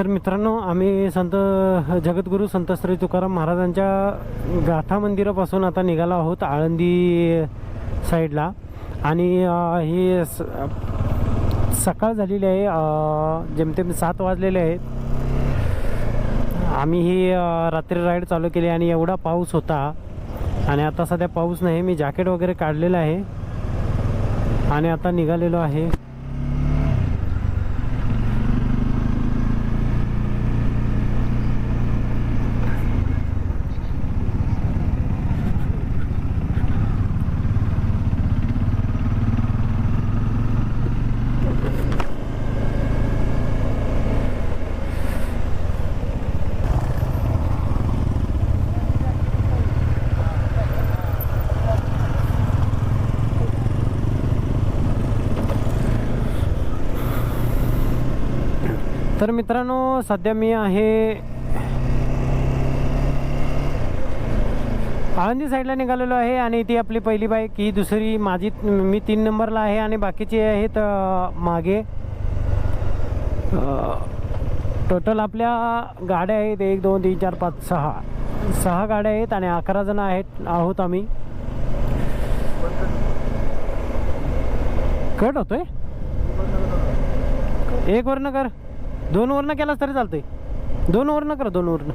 तर मित्रांनो, आम्ही संत जगद्गुरू संत श्री तुकाराम महाराजांच्या गाथा मंदिरापासून आता निघालो आहोत आळंदी साईडला. आणि ही सकाळ झालेली आहे, जेमतेम 7 वाजलेले आहेत. आम्ही ही रात्री राईड चालू केली आणि एवढा पाऊस होता आणि आता सध्या पाऊस नाही. मी जॅकेट वगैरे काढलेलं आहे आणि आता निघालेलो आहे. तर मित्रांनो, सध्या मी आहे आळंदी साईडला निघालेलो आहे आणि ती आपली पहिली बाईक, ही दुसरी माझी, मी 3 नंबरला आहे आणि बाकीचे आहेत मागे. टोटल आपल्या गाड्या आहेत 1 2 3 4 5 6 गाड्या आहेत आणि 11 जण आहोत आम्ही. कट होतोय, 1 वरनं कर, 2 वरनं केलास तरी चालतंय. 2 वरनं कर, 2 वरनं.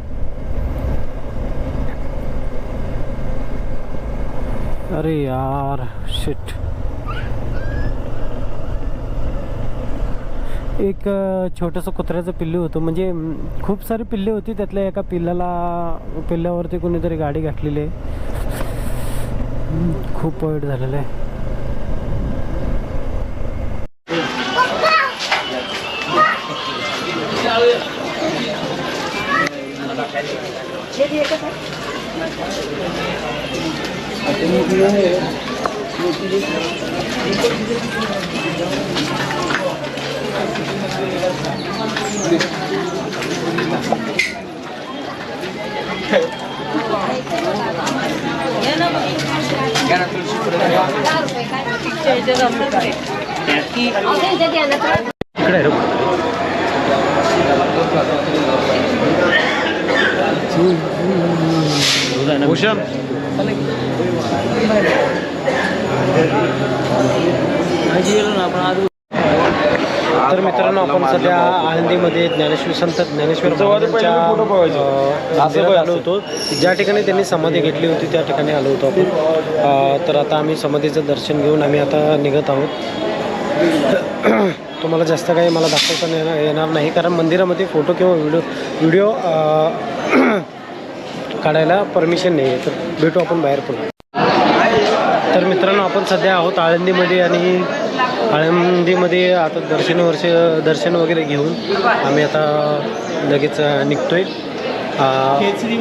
अरे यार, शिट. एक छोटंसं कुत्र्याचं पिल्लू होतं, म्हणजे खूप सारी पिल्ले होती, त्यातल्या एका पिल्ल्यावरती कोणीतरी गाडी घातलेली आहे. खूप वाईट झालेलं आहे. भूषण तर मित्रांनो, आपण सध्या आळंदीमध्ये संत ज्ञानेश्वर आलो होतो. ज्या ठिकाणी त्यांनी समाधी घेतली होती त्या ठिकाणी आलो होतो आपण. तर आता आम्ही समाधीचं दर्शन घेऊन आम्ही आता निघत आहोत. तुम्हाला जास्त काही मला दाखवता येणार नाही, कारण मंदिरामध्ये फोटो किंवा व्हिडिओ काढायला परमिशन नाही आहे. तर भेटू आपण बाहेर पडू. तर मित्रांनो, आपण सध्या आहोत आळंदीमध्ये आणि आळंदीमध्ये आता दर्शन वगैरे घेऊन आम्ही आता लगेच निघतोय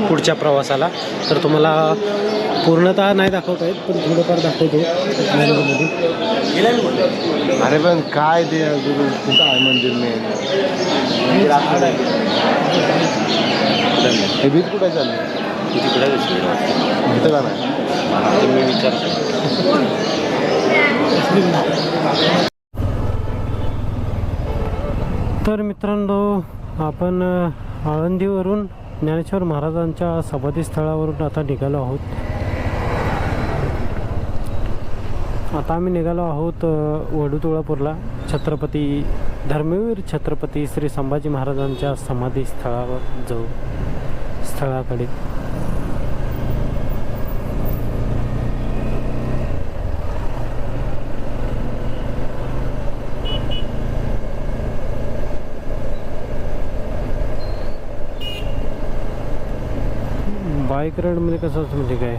पुढच्या प्रवासाला. तर तुम्हाला पूर्णतः नाही दाखवता येत, पण थोडंफार दाखवतो आळंदीमध्ये. अरे पण काय ते कुठं आहे मंदिर नाही, हे बीच कुठे चाललं, इथं का नाही मी विचारतो. तर मित्रांनो, आपण आळंदीवरून ज्ञानेश्वर महाराजांच्या समाधीस्थळावरून आता निघालो आहोत. आता आम्ही निघालो आहोत वडूतुळापूरला, धर्मवीर छत्रपती श्री संभाजी महाराजांच्या समाधीस्थळावर स्थळाकडे. बाईक राईडमध्ये कसं असतं म्हणजे काय,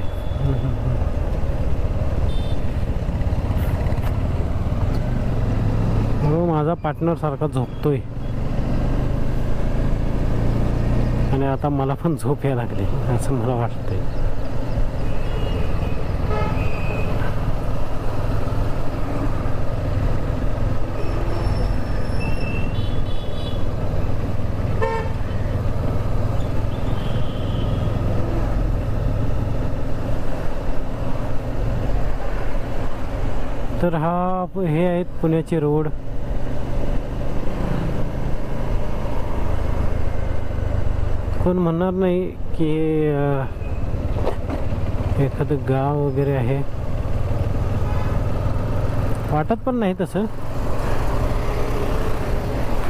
हो, माझा पार्टनर सारखा झोपतोय आणि आता मला पण झोप यायला लागली असं मला वाटतंय. तर हे आहेत पुण्याचे रोड. पण म्हणणार नाही की एखादं गाव वगैरे आहे, वाटत पण नाही तसं.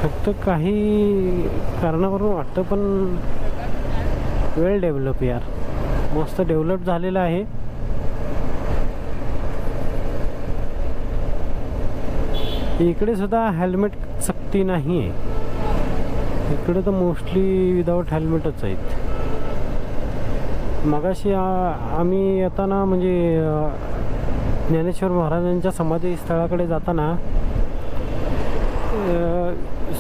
फक्त काही कारणावरून वाटतं, पण वेल डेव्हलप यार, मस्त डेव्हलप झालेलं आहे. इकडे सुद्धा हेल्मेट सक्ती नाही आहे. इकडे तर मोस्टली विदाऊट हेल्मेटच आहेत. मगाशी आम्ही येताना म्हणजे ज्ञानेश्वर महाराजांच्या समाधी स्थळाकडे जाताना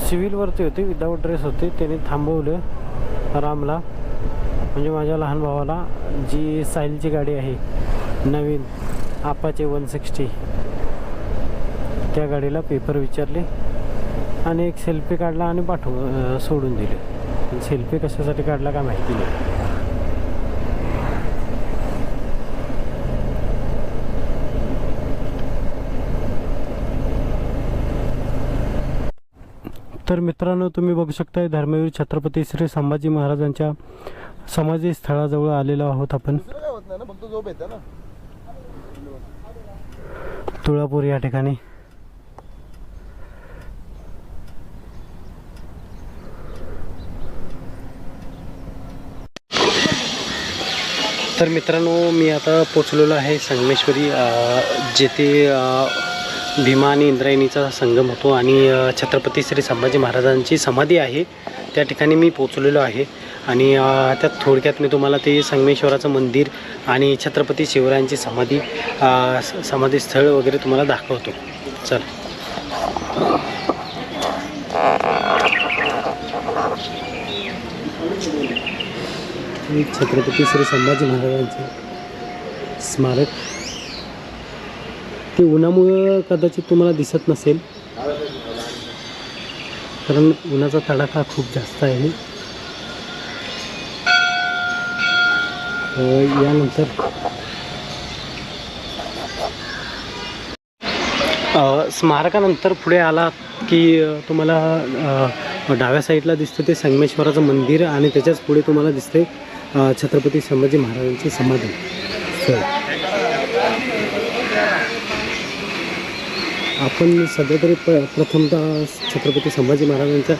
सिव्हिलवरती होते, विदाऊट ड्रेस होते. त्याने थांबवलं रामला, म्हणजे माझ्या लहान भावाला, जी साईलची गाडी आहे नवीन आपाचे 160, त्या गाडीला पेपर विचारले आणि एक सेल्फी काढला आणि सोडून दिले. सेल्फी कशासाठी काढला काय माहिती नाही. तर मित्रांनो, तुम्ही बघू शकता धर्मवीर छत्रपती श्री संभाजी महाराजांच्या समाधी स्थळाजवळ आलेलो आहोत आपण. तुळापूर या ठिकाणी. तर मित्रांनो, मी आता पोचलेलो आहे संगमेश्वरी, जेथे भीमा आणि इंद्रायणीचा संगम होतो आणि छत्रपती श्री संभाजी महाराजांची समाधी आहे. त्या ठिकाणी मी पोचलेलो आहे आणि त्यात थोडक्यात मी तुम्हाला ते संगमेश्वराचं मंदिर आणि छत्रपती शिवरायांची समाधी स्थळ वगैरे तुम्हाला दाखवतो. चल. छत्रपती श्री संभाजी महाराजांचे स्मारक. ते उन्हामुळं कदाचित तुम्हाला दिसत नसेल, कारण उन्हाचा तडाखा खूप जास्त आहे. यानंतर स्मारकानंतर पुढे आला की तुम्हाला डाव्या साईडला दिसतं ते संगमेश्वराचं मंदिर आणि त्याच्याच पुढे तुम्हाला दिसते छत्रपती संभाजी महाराजांची समाधी. आपण सध्या तरी प्रथमतः छत्रपती संभाजी महाराजांच्या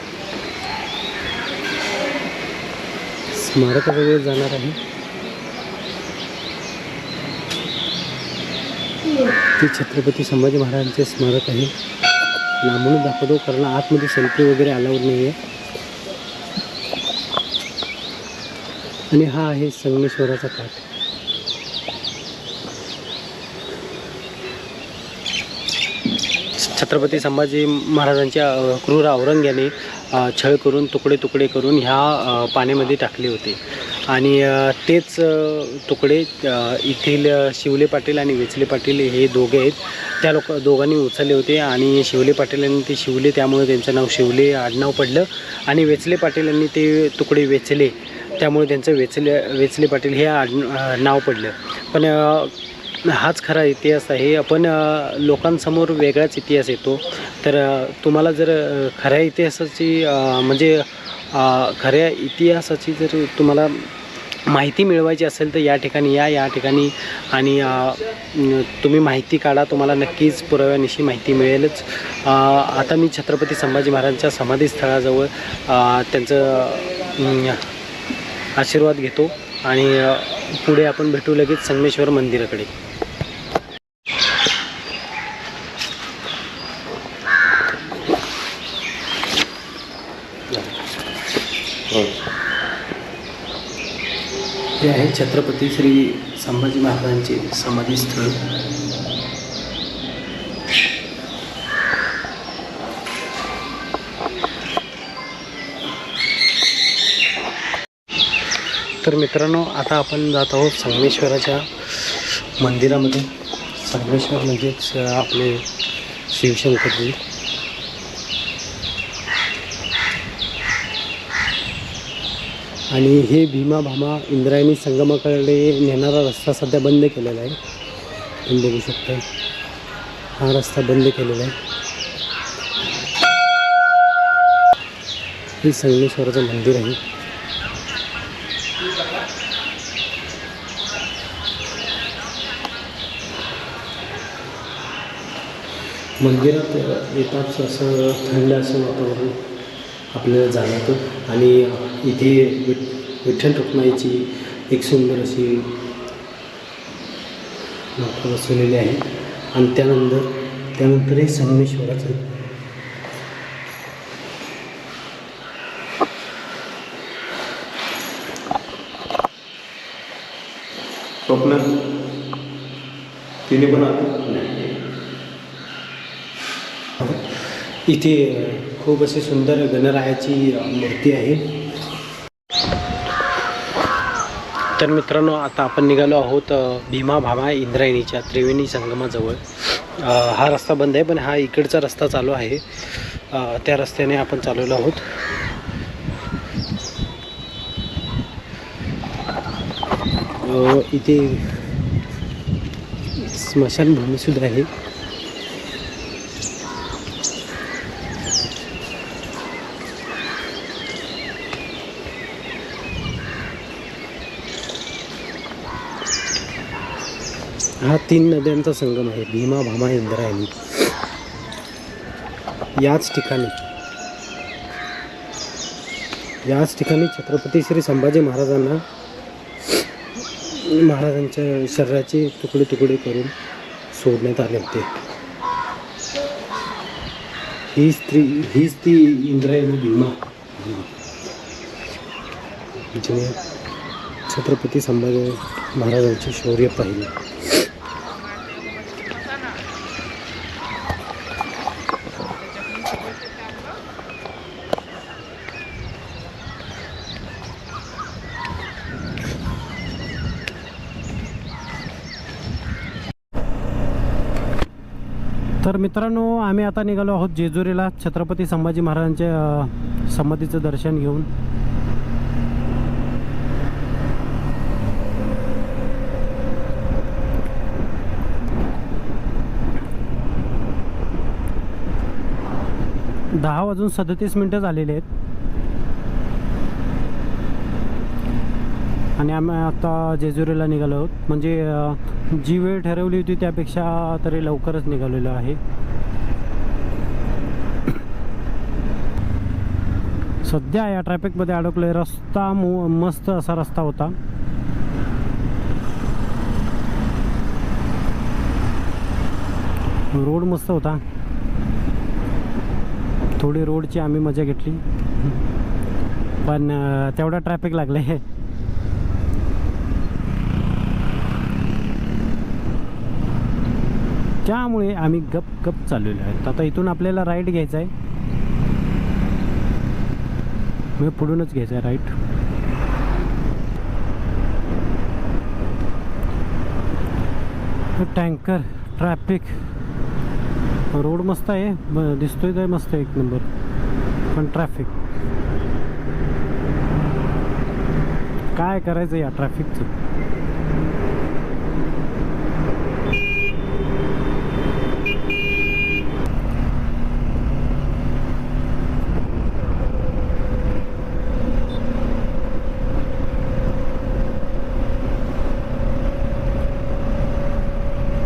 स्मारकाजवळ जाणार आहे. ते छत्रपती संभाजी महाराजांचे स्मारक आहे. लांबूनच दाखवतो कारण आतमध्ये सेल्फी वगैरे अलाउड नाही आहे. आणि हा आहे संगमेश्वराचा काठ. छत्रपती संभाजी महाराजांच्या क्रूर औरंग्याने छळ करून तुकडे तुकडे करून ह्या पाण्यामध्ये टाकले होते आणि तेच तुकडे येथील शिवले पाटील आणि वेचले पाटील हे दोघे आहेत. त्या दोघांनी उचलले होते आणि शिवले पाटीलांनी ते शिवले, त्यामुळे त्यांचं नाव शिवले आडनाव पडलं. आणि वेचले पाटीलांनी ते तुकडे वेचले, त्यामुळे त्यांचं वेचले पाटील हे नाव पडलं. पण हाच खरा इतिहास आहे. आपण लोकांसमोर वेगळाच इतिहास येतो. तर तुम्हाला जर खऱ्या इतिहासाची म्हणजे खऱ्या इतिहासाची जर तुम्हाला माहिती मिळवायची असेल तर या ठिकाणी या ठिकाणी आणि तुम्ही माहिती काढा. तुम्हाला नक्कीच पुराव्यानिशी माहिती मिळेलच. आता मी छत्रपती संभाजी महाराजांच्या समाधी स्थळाजवळ त्यांचं आशीर्वाद घेतो आणि पुढे आपण भेटू लगेच संगमेश्वर मंदिराकडे. हे आहे छत्रपती श्री संभाजी महाराजांचे समाधी स्थळ. तर मित्रांनो, आता आपण जात आहोत संगमेश्वराच्या मंदिरामध्ये. संगमेश्वर म्हणजेच आपले शिवशंकरजी. आणि हे भीमा भामा इंद्रायणी संगमाकडे नेणारा रस्ता सध्या बंद केलेला आहे. तुम्ही बघू शकता हा रस्ता बंद केलेला आहे. हे संगमेश्वराचं मंदिर आहे. मंदिरात येताच असं थंड असं वातावरण आपल्याला जाणवतं आणि इथे विठ्ठल रखुमाईची एक सुंदर अशी नाटकं बसवलेली आहे आणि त्यानंतर हे संगमेश्वराचं स्वप्न तिने पण इथे खूप अशी सुंदर गणरायाची मूर्ती आहे. तर मित्रांनो, आता आपण निघालो आहोत भीमा भामा इंद्रायणीच्या त्रिवेणी संगमाजवळ. हा रस्ता बंद आहे, पण हा इकडचा रस्ता चालू आहे. त्या रस्त्याने आपण चालवलो आहोत. इथे स्मशानभूमीसुद्धा आहे. हा 3 नद्यांचा संगम आहे, भीमा भामा इंद्रायणी. याच ठिकाणी छत्रपती श्री संभाजी महाराजांच्या शरीराचे तुकडे करून सोडण्यात आले होते. हीच ती इंद्रायणी भीमा जिने छत्रपती संभाजी महाराजांचे शौर्य पाहिले. तर मित्रांनो, आम्ही आता निघालो आहोत जेजुरीला छत्रपती संभाजी महाराजांच्या समाधीचं दर्शन घेऊन. दहा वाजून 37 मिनिटं झालेली आहेत आणि आम्ही आता जेजुरीला निघालो आहोत. म्हणजे जी वेळ ठरवली होती त्यापेक्षा तरी लवकरच निघालेलो आहे. सध्या या ट्रॅफिकमध्ये अडकलोय. रस्ता मस्त असा रस्ता होता. रोड मस्त होता. थोडी रोडची आम्ही मजा घेतली, पण तेवढा ट्रॅफिक लागलं आहे. त्यामुळे आम्ही गप चाललेलो आहेत. आता इथून आपल्याला राईट घ्यायचा आहे, मी पुढूनच घ्यायचा आहे राईट. Tanker traffic. रोड मस्त आहे, दिसतोय तर मस्त आहे, 1 नंबर. पण ट्रॅफिक काय करायचं या ट्रॅफिकचं.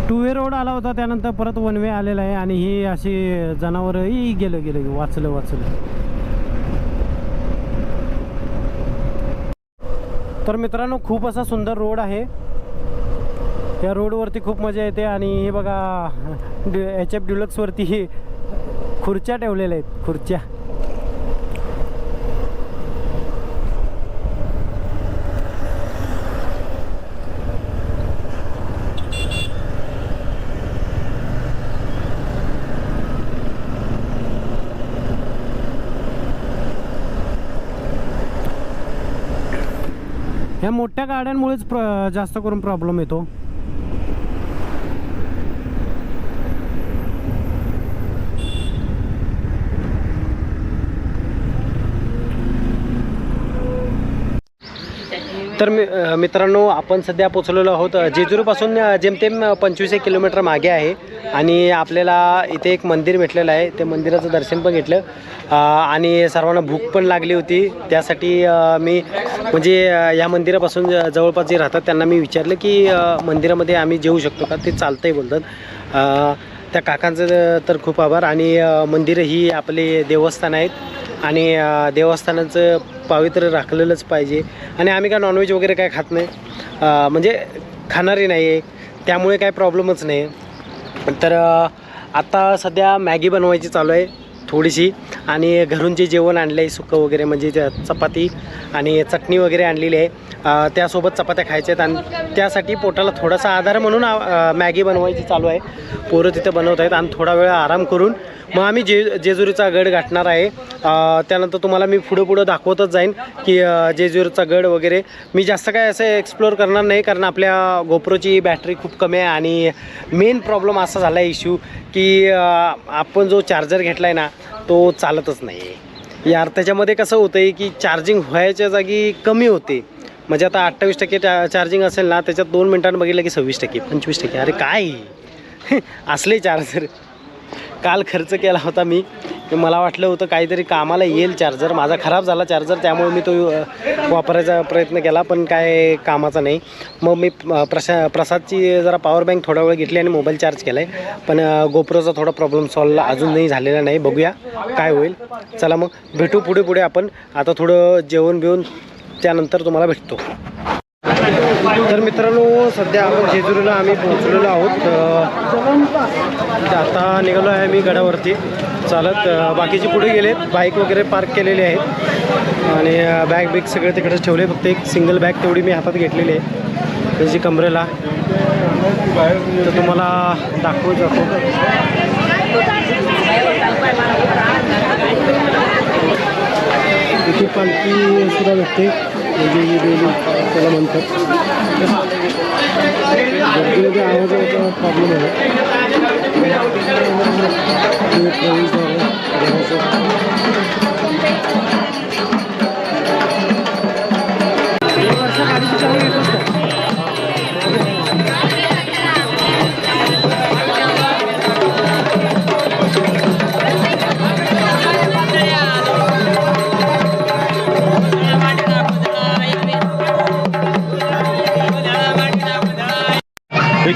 टू वे रोड आला होता, त्यानंतर परत 1 वे आलेला आहे आणि ही अशी जनावरही गेलं वाचलं. तर मित्रांनो, खूप असा सुंदर रोड आहे. या रोडवरती खूप मजा येते. आणि हे बघा, HF डिलक्सवरती खुर्च्या ठेवलेल्या आहेत, खुर्च्या. ह्या मोठ्या गाड्यांमुळेच जास्त करून प्रॉब्लेम येतो. तर मित्रांनो, आपण सध्या पोचलेलो आहोत जेजुरीपासून जेमतेम 25 किलोमीटर मागे आहे आणि आपल्याला इथे एक मंदिर भेटलेलं आहे. ते मंदिराचं दर्शन पण घेतलं आणि सर्वांना भूक पण लागली होती. त्यासाठी मी म्हणजे या मंदिरापासून जवळपास जे राहतात त्यांना मी विचारलं की मंदिरामध्ये आम्ही जेवू शकतो का. ते चालतंय बोलतात. त्या काकांचं तर खूप आभार. आणि मंदिरं ही आपले देवस्थान आहेत आणि देवस्थानाचं पावित्र्य राखलेलंच पाहिजे. आणि आम्ही काय नॉनव्हेज वगैरे काय खात नाही, म्हणजे खाणारी नाही आहे, त्यामुळे काय प्रॉब्लेमच नाही. तर आता सध्या मॅगी बनवायची चालू आहे थोडीशी. आणि घरून जे जेवण आणलं आहे सुकं वगैरे, म्हणजे चपाती आणि चटणी वगैरे आणलेली आहे, त्यासोबत चपात्या खायच्या आहेत. आणि त्यासाठी पोटाला थोडासा आधार म्हणून मॅगी बनवायची चालू आहे. पोरं तिथं बनवत आहेत. आणि थोडा वेळ आराम करून मग आम्ही जेजुरीचा गड गाठणार आहे. त्यानंतर तुम्हाला मी पुढं दाखवतच जाईन की जेजुरीचा गड वगैरे. मी जास्त काय असं एक्सप्लोअर करणार नाही, कारण आपल्या गोप्रोची बॅटरी खूप कमी आहे. आणि मेन प्रॉब्लेम असा झाला आहे इश्यू की आपण जो चार्जर घेतला आहे ना तो चालतच नाही आहे यार. त्याच्यामध्ये कसं होतं आहे की चार्जिंग व्हायच्या जागी कमी होते. म्हणजे आता 28% चार्जिंग असेल ना, त्याच्यात 2 मिनिटांनी बघितलं की 26%, 25%. अरे काय असले चार्जर काल खर्च केला होता मी. मला वाटलं होतं काहीतरी कामाला येईल चार्जर. माझा खराब झाला चार्जर, त्यामुळे मी तो वापरायचा प्रयत्न केला, पण काय कामाचा नाही. मग मी प्रसादची जरा पॉवर बँक थोडा वेळ घेतली आणि मोबाईल चार्ज केला आहे. पण गोप्रोचा थोडा प्रॉब्लेम सॉल्व अजून नाही झालेला नाही. बघूया काय होईल. चला मग भेटू पुढे आपण. आता थोडं जेवण बिवून त्यानंतर तुम्हाला भेटतो. तर मित्रांनो, सध्या आपण जेजुरीला आम्ही पोहोचलेलो आहोत. आता निघालो आहे मी गडावरती चालत. बाकीचे पुढे गेलेत, बाईक वगैरे पार्क केलेले आहेत आणि बॅग बिग सगळे तिकडेच ठेवले. फक्त एक सिंगल बॅग तेवढी मी हातात घेतलेली आहे त्याची कमरेला. तर तुम्हाला दाखवतो. इथे पालखी सुद्धा भेटते, म्हणजे त्याला म्हणतात. गर्दीमध्ये आवाजाचा प्रॉब्लेम आहे.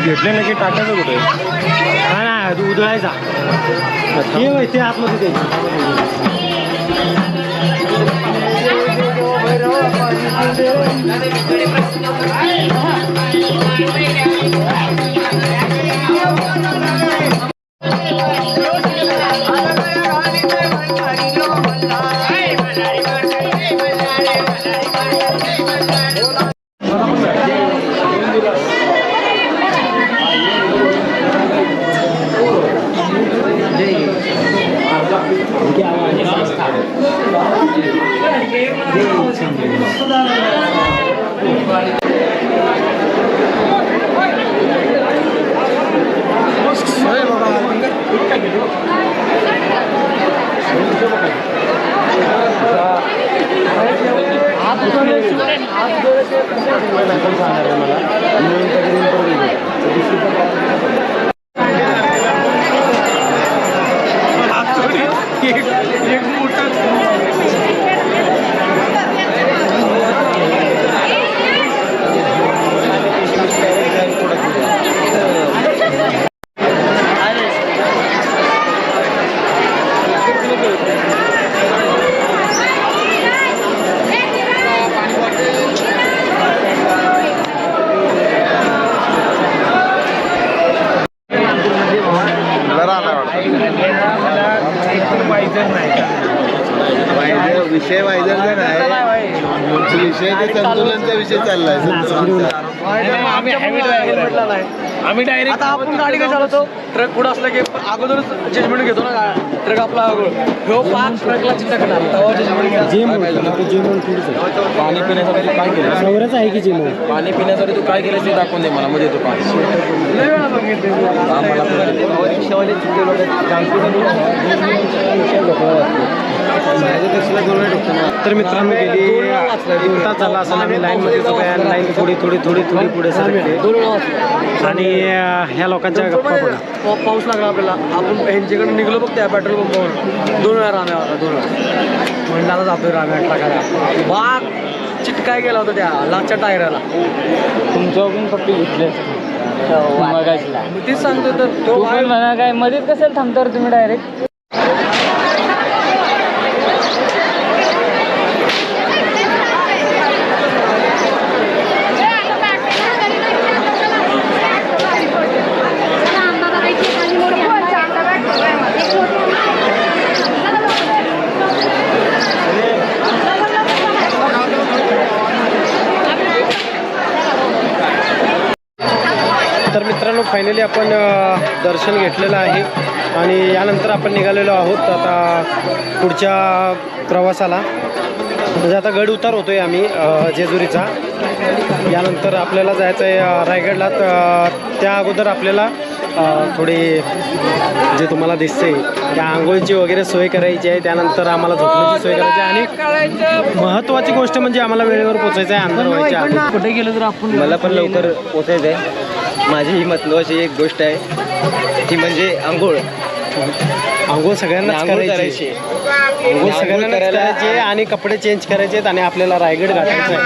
घेतले ना की टाकायचं कुठे? हा ना, तू उधळायचा ते आतमध्ये विषय वायझरचा नाही, विषय संतुलनचा विषय चाललाय. आम्ही डायरेक्ट आता आपण गाडी काय चालवतो, ट्रक पुढं असलं की अगोदरच जजमेंट घेतो ना. ट्रक आपला हो पाच ट्रकला चिंता करणार पाणी पिण्यासाठी काय केलं सवरच आहे की जे पाणी पिण्यासाठी तू काय केलं ते दाखवून दे मला, म्हणजे तू पाणी तर मित्रांनो गेली 1 तास झाला असं आम्ही लाईनमध्ये लाईन थोडी पुढे सरकली. आणि ह्या लोकांच्या गप्पा बघा. पाऊस लागला आपल्याला, आपण ह्यांच्याकडे निघलो बघ त्या पेट्रोल पंपावर 2 वेळा राम्या होता. 2 वेळा मंडळाला जातोय राम्या टाकायला. बाग चिटकून काय केला होता त्या लाचच्या टायराला? तुमचं पण पप्पी घेतले मगाशीला. तेच सांगतो तर तो तो पण म्हणा काय मध्येच कशाला थांबता तुम्ही डायरेक्ट? तर मित्रांनो फायनली आपण दर्शन घेतलेलं आहे आणि यानंतर आपण निघालेलो आहोत आता पुढच्या प्रवासाला. म्हणजे आता गड उतार होतोय आम्ही जेजुरीचा. यानंतर आपल्याला जायचं आहे रायगडला. तर त्या अगोदर आपल्याला थोडी जे तुम्हाला दिसते त्या आंघोळीची वगैरे सोय करायची आहे. त्यानंतर आम्हाला झोपण्याची सोय करायची आहे आणि महत्त्वाची गोष्ट म्हणजे आम्हाला वेळेवर पोचायचं आहे अंधार व्हायच्या आधी. कुठे गेलो तर आपण मला पण लवकर पोचायचं आहे. माझी ही महत्त्वाची एक गोष्ट आहे ती म्हणजे आंघोळ. आंघोळ सगळ्यांनाच करायची. आंघोळ सगळ्यांनाच करायची आहे आणि कपडे चेंज करायचे आहेत आणि आपल्याला रायगड गाठायचं आहे.